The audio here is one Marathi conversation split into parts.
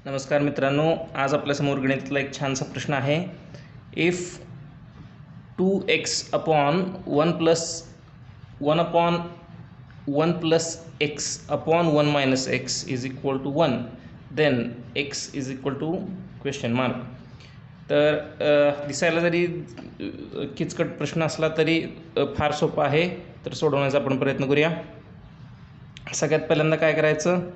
नमस्कार मित्रांनो, आज आपल्यासमोर गणितातला एक छानसा प्रश्न आहे. If 2x upon 1 plus 1 upon 1 plus x upon 1 minus x is equal to 1 then x is equal to question mark. तर दिसायला जरी किचकट प्रश्न असला तरी फार सोपा आहे. तर सोडवण्याचा आपण प्रयत्न करूया. सगळ्यात पहिल्यांदा काय करायचं,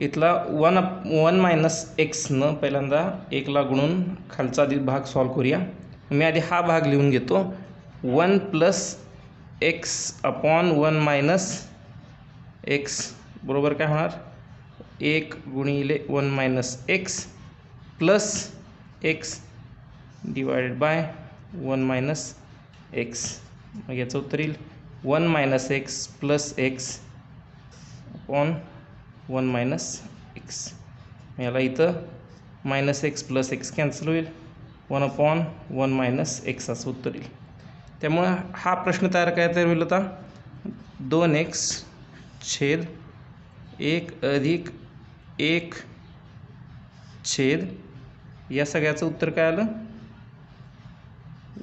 इथला 1 मायनस एक्सनं पहिल्यांदा 1ला गुणून खालचा भाग सॉल्व करूया. मी आधी हा भाग लिहून घेतो. 1 plus x upon 1 minus x बरोबर काय होणार, 1 गुणिले 1 minus x plus x divided by 1 minus x. मग याचं उत्तर येईल 1 minus x plus x upon 1 minus x. याला इथं minus x plus x cancel होईल, 1 अपॉन 1 मायनस एक्स असं उत्तर येईल. त्यामुळं हा प्रश्न तयार होईल आता 2x छेद 1 अधिक 1 छेद या सगळ्याचं उत्तर काय आलं,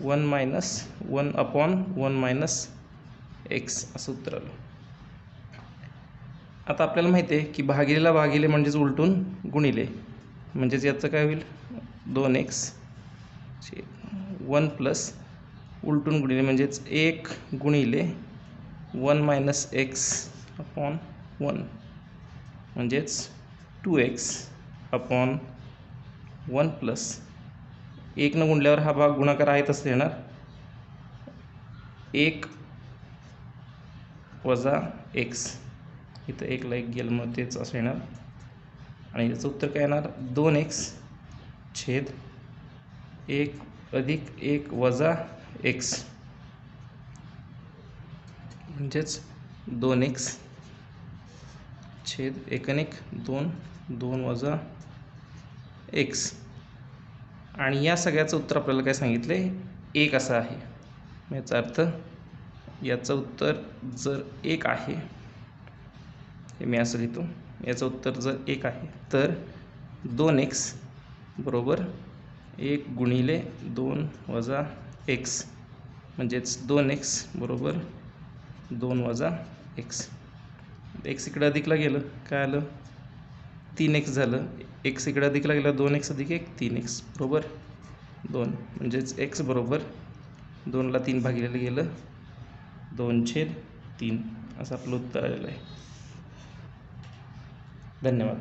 1 अपॉन 1 मायनस एक्स असं उत्तर आलं. आता आपल्याला माहिती आहे की भागिलेला भागिले म्हणजेच उलटून गुणिले, म्हणजेच याचं काय होईल 2x 1 प्लस उलटून गुणिले म्हणजेच 1 गुणिले 1 मायनस एक्स अपॉन 1 म्हणजेच 2x अपॉन 1 प्लस 1 गुणल्यावर हा भाग गुणाकार आहे तसं येणार, 1 वजा एक्स, इथं 1ला 1 गेलं मग तेच असं येणार. आणि याचं उत्तर काय येणार 2x छेद 1 अधिक 1 वजा एक्स म्हणजेच 2x छेद 1 आणि 1 2 2 वजा एक्स. आणि या सगळ्याचं उत्तर आपल्याला काय सांगितले 1 असं आहे. याचा अर्थ याचं उत्तर जर 1 आहे, हे मी असं लिहितो, याचं उत्तर जर 1 आहे तर 2x बरोबर 1 गुणिले 2 वजा एक्स म्हणजेच 2x बरोबर 2 वजा एक्स. एक्स इकडे अधिकला गेलं काय आलं 3x झालं, एक्स इकडे अधिकला गेलं 2x अधिक 1 3x बरोबर 2 म्हणजेच x बरोबर 2ला 3 भागिलेलं गेलं 2/3 असं आपलं उत्तर आलेलं आहे. धन्यवाद.